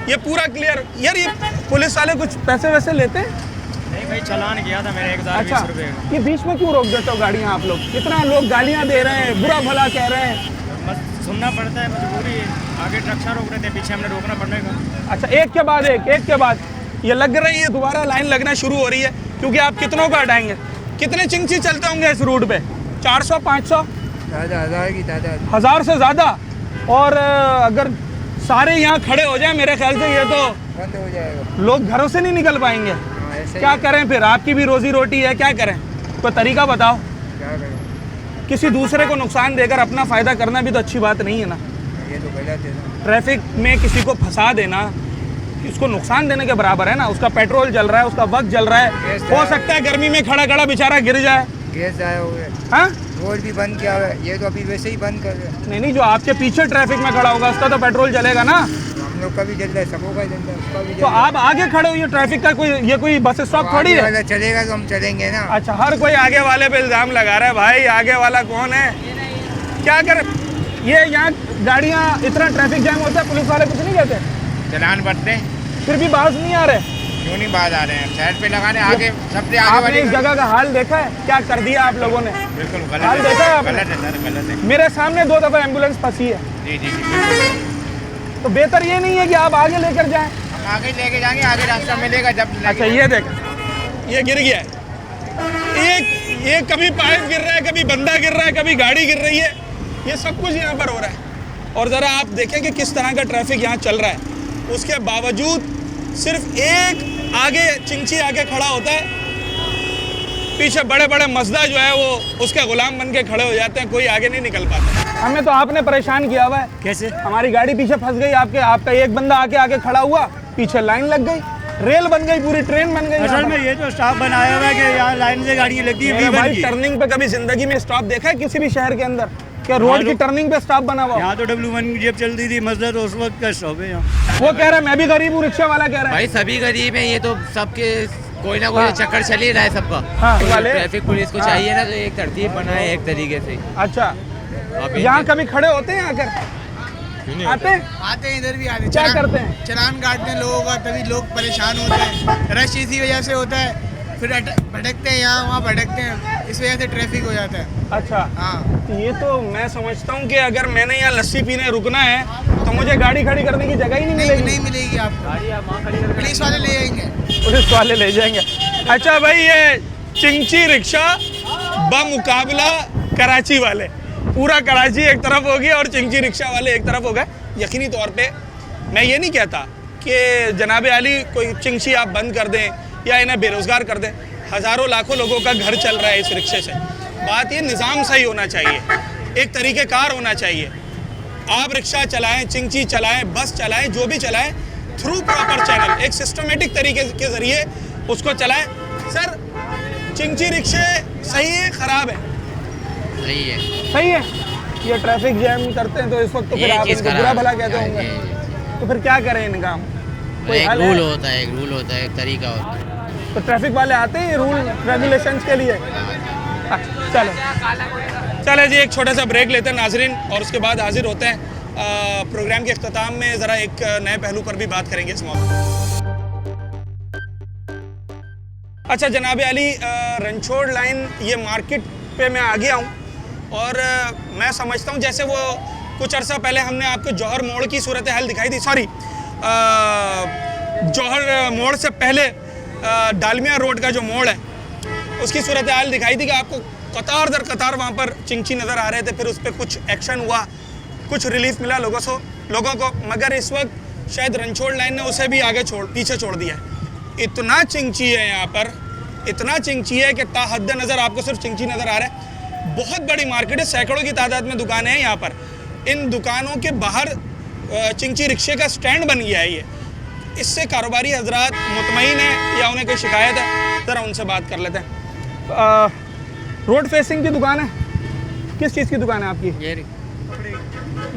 ये पूरा क्लियर। यार ये पुलिस वाले कुछ पैसे वैसे लेते हैं? नहीं भाई, चालान किया था मैंने 1020 रुपये का। ये बीच में क्यों रोक देते हो गाड़ियाँ आप लोग? कितना लोग गालियाँ दे रहे हैं, बुरा भला कह रहे हैं। बस सुनना पड़ता है, मजबूरी है। आगे ट्रक रोक रहे थे, पीछे हमने रोकना पड़ेगा। अच्छा, एक के बाद ये लग रही है, दोबारा लाइन लगना शुरू हो रही है, क्योंकि आप कितनों को हटाएंगे? कितने चिंची चलते होंगे इस रूट पे? 400 500 1000 से ज़्यादा। और अगर सारे यहाँ खड़े हो जाए मेरे ख्याल से ये तो बंद हो जाएगा, लोग घरों से नहीं निकल पाएंगे। क्या करें फिर? आपकी भी रोजी रोटी है, क्या करें? कोई तरीका बताओ। क्या करें? किसी दूसरे को नुकसान देकर अपना फ़ायदा करना भी तो अच्छी बात नहीं है ना। ये तो गलत है ना। ट्रैफिक में किसी को फंसा देना उसको नुकसान देने के बराबर है ना। उसका पेट्रोल जल रहा है, उसका वक्त जल रहा है, हो सकता है गर्मी में खड़ा बेचारा गिर जाए। गैस आया हुआ है, हाँ? रोड भी बंद किया हुआ है, ये तो अभी वैसे ही बंद कर रहे हैं। नहीं, जो आपके पीछे ट्रैफिक में खड़ा होगा उसका तो पेट्रोल जलेगा ना। हम लोग का भी जल रहा है, सबों का जल रहा है, उसका भी जल तो रहा है। आप आगे खड़े हो, ये ट्रैफिक का कोई बस स्टॉप थोड़ी आगे है। वाला चलेगा तो हम चलेंगे ना। अच्छा, हर कोई आगे वाले पे इल्जाम लगा रहा है। भाई आगे वाला कौन है? क्या करे? ये यहाँ गाड़ियाँ, इतना ट्रैफिक जाम होता है, पुलिस वाले कुछ नहीं कहते? चालान बढ़ते हैं, फिर भी बाज नहीं आ रहे। क्यों नहीं बाहर आ रहे हैं? साइड पे लगाने आगे, सबसे आगे आपने वाली इस जगह का हाल देखा है? क्या कर दिया आप लोगों ने? बिल्कुल हाल गलत देखा है है, आपने? गलत है सर, गलत है। मेरे सामने 2 दफ़ा एम्बुलेंस फंसी है। जी बिल्कुल। तो बेहतर ये नहीं है कि आप आगे लेकर जाएं? हम आगे लेके जाएंगे, आगे रास्ता मिलेगा जब। अच्छा, ये देख, ये गिर गया है। ये कभी पाइप गिर रहा है, कभी बंदा गिर रहा है, कभी गाड़ी गिर रही है। ये सब कुछ यहाँ पर हो रहा है। और ज़रा आप देखें कि किस तरह का ट्रैफिक यहाँ चल रहा है। उसके बावजूद सिर्फ एक आगे चिंची आके खड़ा होता है, पीछे बड़े बड़े मजदा जो है वो उसके गुलाम बन के खड़े हो जाते हैं, कोई आगे नहीं निकल पाता। हमें तो आपने परेशान किया हुआ है। कैसे? हमारी गाड़ी पीछे फंस गई, आपका एक बंदा आके खड़ा हुआ, पीछे लाइन लग गई, रेल बन गई, पूरी ट्रेन बन गई। असल में ये तो स्टॉप बनाया हुआ है कि यहाँ लाइन से गाड़ियाँ लगती है। भाई टर्निंग पे कभी जिंदगी में स्टॉप देखा है किसी भी शहर के अंदर? क्या रोड की टर्निंग पे स्टॉप बना हुआ? यहाँ तो W1 जब चलती थी मसला, तो उस वक्त का स्टॉप है यहाँ। वो कह रहा है मैं भी गरीब हूँ, रिक्शा वाला कह रहा है। भाई सभी गरीब हैं, ये तो सबके कोई ना कोई चक्कर चल ही रहा है सबका। हाँ, तो वाले ट्रैफिक पुलिस को चाहिए ना, तो एक तरतीब बनाए एक तरीके से। अच्छा, यहाँ कभी खड़े होते हैं आकर? आते हैं इधर भी आते। क्या करते हैं? चलान काटते हैं लोगों का, तभी लोग परेशान होते हैं। रश इसी वजह से होता है, फिर भटकते हैं, यहाँ वहाँ भटकते हैं, इस वजह से ट्रैफिक हो जाता है। अच्छा, हाँ, ये तो मैं समझता हूँ कि अगर मैंने यहाँ लस्सी पीने रुकना है तो मुझे गाड़ी खड़ी करने की जगह ही नहीं मिलेगी। नहीं मिलेगी आपको, पुलिस वाले ले जाएंगे। पुलिस वाले ले जाएंगे। अच्छा भाई, ये चिंची रिक्शा बमुकाबला कराची वाले, पूरा कराची एक तरफ हो गया और चिंची रिक्शा वाले एक तरफ हो गए। यकीनी तौर पे मैं ये नहीं कहता कि जनाब आली कोई चिंची आप बंद कर दें या इन्हें बेरोज़गार कर दें। हज़ारों लाखों लोगों का घर चल रहा है इस रिक्शे से। बात ये निज़ाम सही होना चाहिए, एक तरीक़ेकार होना चाहिए। आप रिक्शा चलाएं, चिंची चलाएं, बस चलाएं, जो भी चलाएं, थ्रू प्रॉपर चैनल, एक सिस्टमेटिक तरीके के ज़रिए उसको चलाएं। सर, चिंची रिक्शे सही है, ख़राब है? सही है। सही है। ये ट्रैफिक जैम करते हैं तो इस वक्त तो फिर आप इनको बुरा भला कहते होंगे, तो फिर क्या करें इनका? एक रूल होता है, एक रूल होता है, एक तरीका होता है। तो ट्रैफिक वाले आते हैं रूल रेगुलेशंस के लिए। चलो जी, एक छोटा सा ब्रेक लेते हैं नाजरीन, और उसके बाद हाजिर होते हैं प्रोग्राम के अख्ताम में ज़रा एक नए पहलू पर भी बात करेंगे इस मौके पर। अच्छा जनाब अली, रणछोड़ लाइन ये मार्केट पे मैं आ गया हूँ और मैं समझता हूँ जैसे वो कुछ अर्सा पहले हमने आपको जौहर मोड़ की सूरत हाल दिखाई थी, सॉरी जौहर मोड़ से पहले डालमिया रोड का जो मोड़ है उसकी सूरत हाल दिखाई थी कि आपको कतार दर कतार वहाँ पर चिंची नज़र आ रहे थे, फिर उस पर कुछ एक्शन हुआ, कुछ रिलीफ मिला लोगों को, मगर इस वक्त शायद रणछोड़ लाइन ने उसे भी पीछे छोड़ दिया है। इतना चिंची है यहाँ पर, इतना चिंची है कि ताहद नज़र आपको सिर्फ चिंची नज़र आ रहा है। बहुत बड़ी मार्केट है, सैकड़ों की तादाद में दुकानें हैं यहाँ पर। इन दुकानों के बाहर चिंची रिक्शे का स्टैंड बन गया है ये। इससे कारोबारी हजरात मुतमईन है या उन्हें कोई शिकायत है, ज़रा उनसे बात कर लेते हैं। रोड फेसिंग की दुकान है, किस चीज़ की दुकान है आपकी?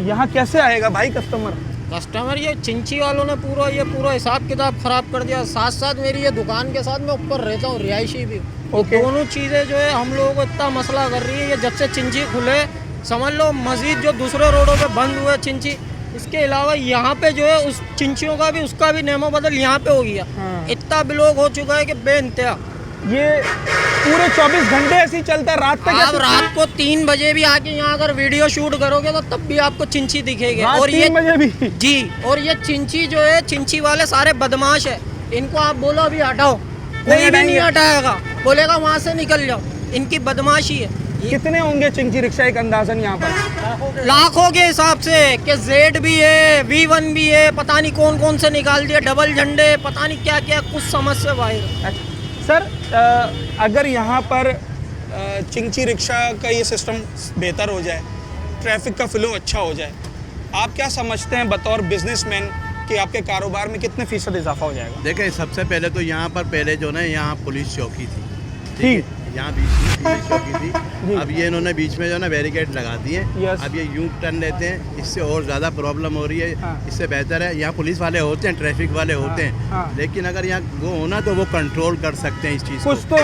यहाँ कैसे आएगा भाई कस्टमर? ये चिंची वालों ने पूरा हिसाब किताब खराब कर दिया। साथ साथ मेरी ये दुकान के साथ मैं ऊपर रहता हूँ, रिहायशी भी। दोनों चीज़ें जो है हम लोगों को इतना मसला कर रही है। ये जब से चिंची खुले, समझ लो मजीद जो दूसरे रोडों पे बंद हुए चिंची, इसके अलावा यहाँ पे जो है उस चिंचियों का भी उसका भी नेमो बदल यहाँ पे हो गया। इतना ब्लॉक हो चुका है कि बेइंतहा। ये पूरे 24 घंटे ऐसे ही चलता है? रात तक आप रात को 3 बजे भी आके यहाँ अगर वीडियो शूट करोगे तो तब भी आपको चिंची दिखेगी। और 3 बजे भी? जी। और ये चिंची जो है, चिंची वाले सारे बदमाश है। इनको आप बोलो अभी हटाओ, कोई भी नहीं हटाएगा, बोलेगा वहाँ से निकल जाओ। इनकी बदमाशी है। कितने होंगे चिंची रिक्शा एक अंदाजन यहाँ पर? लाखों के हिसाब से कि जेड भी है, V1 भी है, पता नहीं कौन कौन से निकाल दिया, डबल झंडे, पता नहीं क्या क्या, कुछ समझ से बाहर। सर अगर यहाँ पर चिंची रिक्शा का ये सिस्टम बेहतर हो जाए, ट्रैफिक का फ्लो अच्छा हो जाए, आप क्या समझते हैं बतौर बिजनेसमैन कि आपके कारोबार में कितने फीसद इजाफा हो जाएगा? देखिए सबसे पहले तो यहाँ पर पहले जो ना यहाँ पुलिस चौकी थी, ठीक है, यहाँ बीच में पुलिस चौकी थी। अब ये इन्होंने बीच में जो ना बैरिकेड लगा दिए। अब ये यूं टर्न लेते हैं, इससे और ज़्यादा प्रॉब्लम हो रही है। इससे बेहतर है यहाँ पुलिस वाले होते हैं, ट्रैफिक वाले होते हैं, लेकिन अगर यहाँ वो होना तो वो कंट्रोल कर सकते हैं इस चीज़ को। कुछ तो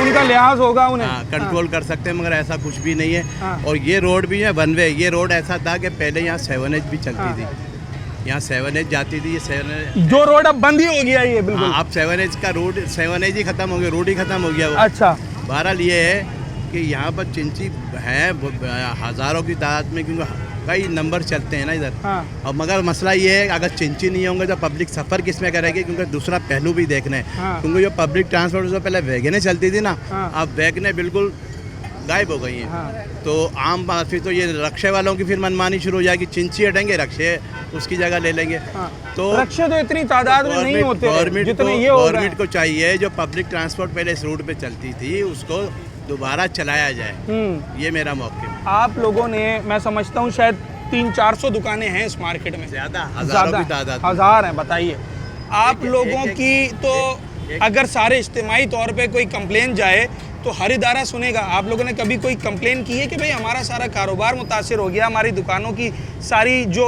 उनका लिहाज होगा उन्हें। कंट्रोल कर सकते हैं, मगर ऐसा कुछ भी नहीं है। और ये रोड भी है वन वे। ये रोड ऐसा था कि पहले यहाँ 7H भी चलती थी, यहाँ 7H जाती थी। ये 7H जो रोड अब बंद ही हो गया ये बिल्कुल। अब 7H का रोड 7H ही खत्म हो गया, रोड ही खत्म हो गया वो। अच्छा। बहरहाल ये है कि यहाँ पर चिंची है हज़ारों की तादाद में, क्योंकि कई नंबर चलते हैं ना इधर। और मगर मसला ये है अगर चिंची नहीं होंगे तो पब्लिक सफ़र किस में करेगी, क्योंकि दूसरा पहलू भी देखना है। क्योंकि जो पब्लिक ट्रांसपोर्ट से पहले वैगनें चलती थी ना, अब वैगनें बिल्कुल गायब हो गई हैं। तो आम बात फिर तो ये रक्शे वालों की फिर मनमानी शुरू हो जाएगी, चिंची हटेंगे, रक्शे उसकी जगह ले लेंगे। तो रक्शे तो इतनी तादाद में नहीं होते गवर्नमेंट को चाहिए जो पब्लिक ट्रांसपोर्ट पहले इस रूट पे चलती थी उसको दोबारा चलाया जाए। ये मेरा मौक़िफ़ है। आप लोगों ने, मैं समझता हूँ शायद 300-400 दुकानें हैं इस मार्केट में। ज़्यादा, हज़ारों की तादाद, हज़ार हैं। बताइए आप लोगों की तो अगर सारे इज्तिमाई तौर पे कोई कंप्लेन जाए तो हर इदारा सुनेगा। आप लोगों ने कभी कोई कंप्लेन की है कि भाई हमारा सारा कारोबार मुतासिर हो गया, हमारी दुकानों की सारी जो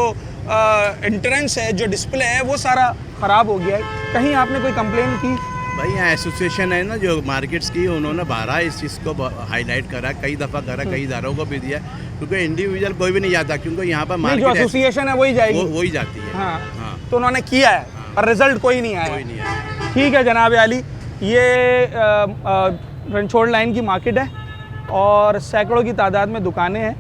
एंट्रेंस है, जो डिस्प्ले है, वो सारा ख़राब हो गया है? कहीं आपने कोई कंप्लेन की? भाई यहाँ एसोसिएशन है ना जो मार्केट्स की, उन्होंने 12 इस चीज़ को हाईलाइट करा, कई दफ़ा करा, कई इदारों को भी दिया, क्योंकि इंडिविजुअल कोई भी नहीं जाता, क्योंकि यहाँ पर मार्केट जो एसोसिएशन है वही जाएगी, वही जाती है। हाँ। तो उन्होंने किया है और रिजल्ट कोई नहीं आया। ठीक है जनाब अली, ये रणछोड़ लाइन की मार्केट है और सैकड़ों की तादाद में दुकानें हैं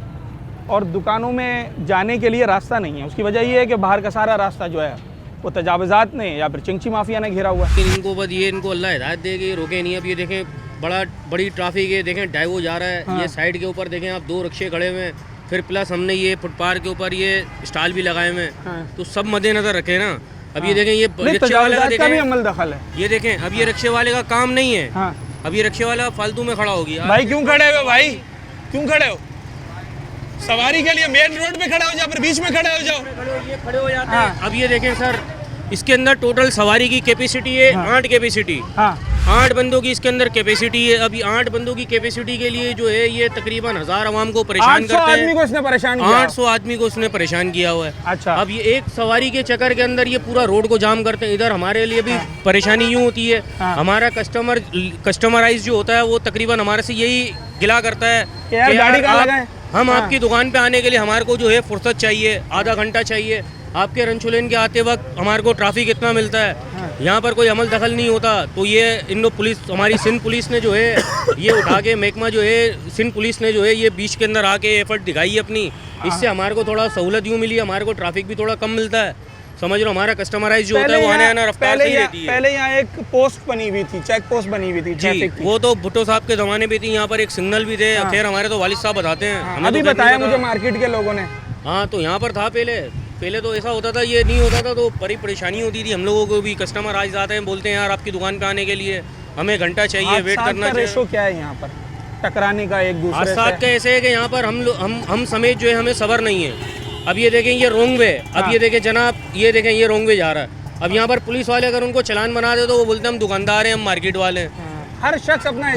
और दुकानों में जाने के लिए रास्ता नहीं है। उसकी वजह ये है कि बाहर का सारा रास्ता जो है वो तजावज़ात ने या फिर चिंची माफिया ने घेरा हुआ है। इनको बस ये इनको अल्लाह हिदायत देगी, रोके नहीं। अब ये देखें बड़ी ट्रैफिक है, देखें ड्राइव जा रहा है। ये साइड के ऊपर देखें आप 2 रिक्शे खड़े हुए हैं, फिर प्लस हमने ये फुटपाथ के ऊपर ये स्टॉल भी लगाए हुए हैं। तो सब मद्देनजर रखें ना। अब ये देखें, ये रिक्शे वाले का भी अमल दखल है। ये देखें, अब ये रिक्शे वाले का काम नहीं है। अब ये रिक्शे वाला फालतू में खड़ा हो गया। भाई क्यों खड़े हो भाई, क्यों खड़े हो? सवारी के लिए मेन रोड पे खड़ा हो जाओ, फिर बीच में खड़े हो जाओ। ये खड़े हो जाते हैं। अब ये देखें सर, इसके अंदर टोटल सवारी की कैपेसिटी है 8 कैपेसिटी। 8 बंदों की इसके अंदर कैपेसिटी है। अभी 8 बंदों की कैपेसिटी के लिए जो है ये तकरीबन 1000 आवाम को परेशान करते हैं। 800 आदमी को इसने परेशान किया। 800 आदमी को उसने परेशान किया हुआ है। अच्छा। अब ये एक सवारी के चक्कर के अंदर ये पूरा रोड को जाम करते हैं। इधर हमारे लिए भी परेशानी यूँ होती है, हमारा कस्टमराइज जो होता है वो तकरीबन हमारे से यही गिला करता है कि यार गाड़ी कहाँ लगाएं? हम आपकी दुकान पे आने के लिए हमारे को जो है फुर्सत चाहिए, आधा घंटा चाहिए। आपके रंचोलेन के आते वक्त हमारे को ट्रैफिक इतना मिलता है, यहाँ पर कोई अमल दखल नहीं होता। तो ये इन लोग पुलिस, हमारी सिंध पुलिस ने जो है ये उठा के, महकमा जो है सिंध पुलिस ने जो है ये बीच के अंदर आके एफर्ट दिखाई अपनी। इससे हमारे को थोड़ा सहूलत यूँ मिली, हमारे को ट्रैफिक भी थोड़ा कम मिलता है। समझ लो, हमारा कस्टमराइज जो होता है वो आने आना रफ्तार सही रहती है। पहले यहाँ एक पोस्ट बनी हुई थी, चेक पोस्ट बनी हुई थी जी, वो तो भुट्टो साहब के ज़माने पे थी। यहाँ पर एक सिग्नल भी थे। खैर हमारे तो वालिद साहब बताते हैं, अभी बताया मुझे मार्केट के लोगों ने। हाँ, तो यहाँ पर था पहले तो ऐसा होता था, ये नहीं होता था, तो बड़ी परेशानी होती थी हम लोगों को भी। कस्टमर आज आते हैं, बोलते हैं यार आपकी दुकान पे आने के लिए हमें घंटा चाहिए, वेट करना चाहिए। रेशो क्या है यहाँ पर टकराने का एक दूसरे से? साथ का ऐसे है कि यहाँ पर हम समेत जो है हमें सबर नहीं है। अब ये देखें ये रोंग वे, अब ये देखें जनाब, ये देखें ये रोंग वे जा रहा है। अब यहाँ पर पुलिस वाले अगर उनको चलान बना दे तो वो बोलते हैं हम दुकानदार हैं, हम मार्केट वाले हैं। हर शख्स अपना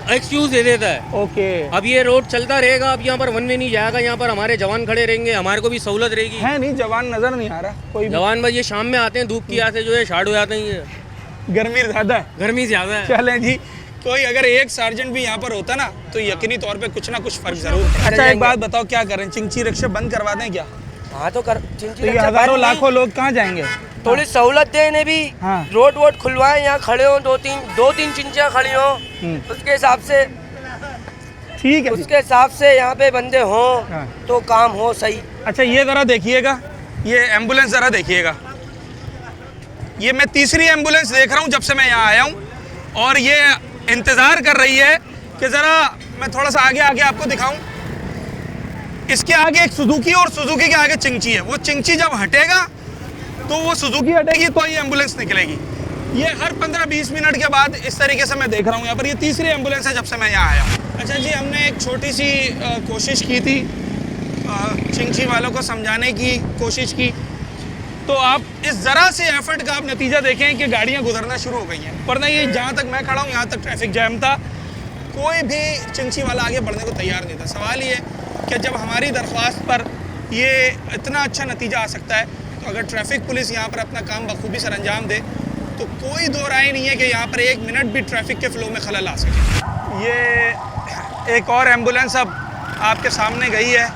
एक्सक्यूज दे देता है। ओके, अब ये रोड चलता रहेगा, अब यहाँ पर वन वे नहीं जाएगा, यहाँ पर हमारे जवान खड़े रहेंगे, हमारे को भी सहूलत रहेगी। है नहीं, जवान नजर नहीं आ रहा कोई जवान, बस ये शाम में आते हैं, धूप की से जो है शार्ट हो जाते हैं। ये गर्मी ज्यादा है, गर्मी ज्यादा है। चलें जी, कोई अगर एक सार्जेंट भी यहाँ पर होता ना तो यकीनी तौर पे कुछ ना कुछ फर्क जरूर पड़ता। अच्छा एक बात बताओ, क्या करें, चिंची रिक्शा बंद करवा दें क्या? हाँ तो कर, तो ये हजारों लाखों लोग कहाँ जाएंगे? थोड़ी सहूलत दे इन्हें भी। हाँ। रोड वोड खुलवाए, यहाँ खड़े हो, दो तीन चिंचियाँ खड़ी हो, उसके हिसाब से ठीक है, उसके हिसाब से यहाँ पे बंदे हों तो काम हो सही। अच्छा ये जरा देखिएगा, ये एम्बुलेंस जरा देखिएगा, ये मैं तीसरी एम्बुलेंस देख रहा हूँ जब से मैं यहाँ आया हूँ, और ये इंतज़ार कर रही है कि ज़रा मैं थोड़ा सा आगे आगे आपको दिखाऊं। इसके आगे एक सुजुकी और सुजुकी के आगे चिंची है। वो चिंची जब हटेगा तो वो सुजुकी हटेगी तो ये एम्बुलेंस निकलेगी। ये हर 15-20 मिनट के बाद इस तरीके से मैं देख रहा हूँ यहाँ पर। ये तीसरी एम्बुलेंस है जब से मैं यहाँ आया हूँ। अच्छा जी, हमने एक छोटी सी कोशिश की थी, चिंची वालों को समझाने की कोशिश की, तो आप इस ज़रा से एफर्ट का आप नतीजा देखें कि गाड़ियाँ गुजरना शुरू हो गई हैं। वरना ये जहाँ तक मैं खड़ा हूँ यहाँ तक ट्रैफिक जैम था, कोई भी चिंची वाला आगे बढ़ने को तैयार नहीं था। सवाल ये कि जब हमारी दरख्वास्त पर ये इतना अच्छा नतीजा आ सकता है, तो अगर ट्रैफिक पुलिस यहाँ पर अपना काम बखूबी सर अंजाम दे तो कोई दो राय नहीं है कि यहाँ पर एक मिनट भी ट्रैफिक के फ़्लो में खलल आ सके। ये एक और एम्बुलेंस अब आपके सामने गई है,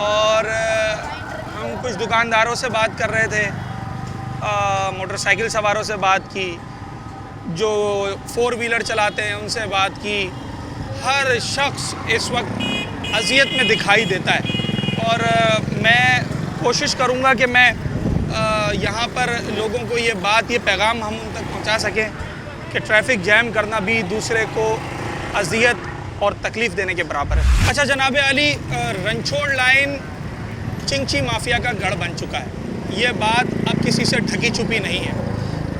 और हम कुछ दुकानदारों से बात कर रहे थे, मोटरसाइकिल सवारों से बात की, जो 4 व्हीलर चलाते हैं उनसे बात की। हर शख्स इस वक्त अज़ियत में दिखाई देता है, और मैं कोशिश करूँगा कि मैं यहाँ पर लोगों को ये बात, ये पैगाम हम उन तक पहुँचा सकें कि ट्रैफिक जैम करना भी दूसरे को अज़ियत और तकलीफ़ देने के बराबर है। अच्छा जनाब अली, रंछोड़ लाइन चिंची माफिया का गढ़ बन चुका है। ये बात अब किसी से ढकी छुपी नहीं है।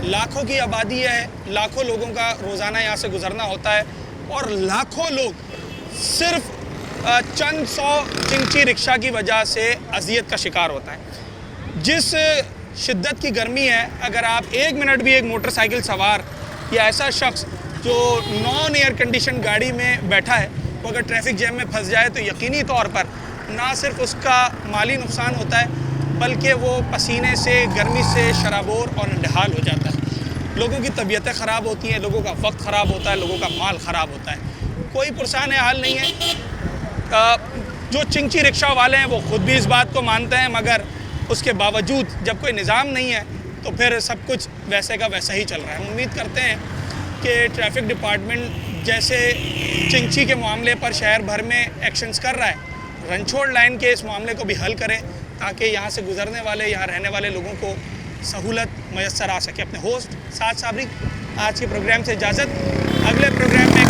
लाखों की आबादी है, लाखों लोगों का रोज़ाना यहाँ से गुजरना होता है, और लाखों लोग सिर्फ चंद 100 चिंची रिक्शा की वजह से अजियत का शिकार होता है। जिस शिद्दत की गर्मी है, अगर आप एक मिनट भी एक मोटरसाइकिल सवार या ऐसा शख्स जो नॉन एयर कंडीशन गाड़ी में बैठा है, वो अगर ट्रैफिक जैम में फंस जाए तो यकीनी तौर पर ना सिर्फ उसका माली नुकसान होता है, बल्कि वो पसीने से, गर्मी से शराबोर और नंढहाल हो जाता है। लोगों की तबीयतें ख़राब होती हैं, लोगों का वक्त ख़राब होता है, लोगों का माल ख़राब होता है। कोई पुरसान हाल नहीं है। जो चिंची रिक्शा वाले हैं वो ख़ुद भी इस बात को मानते हैं, मगर उसके बावजूद जब कोई निज़ाम नहीं है तो फिर सब कुछ वैसे का वैसा ही चल रहा है। उम्मीद करते हैं कि ट्रैफिक डिपार्टमेंट जैसे चिंची के मामले पर शहर भर में एक्शंस कर रहा है, रंछोड़ लाइन के इस मामले को भी हल करें, ताकि यहाँ से गुजरने वाले, यहाँ रहने वाले लोगों को सहूलत मैसर आ सके। अपने होस्ट साद साबरी, आज के प्रोग्राम से इजाज़त। अगले प्रोग्राम में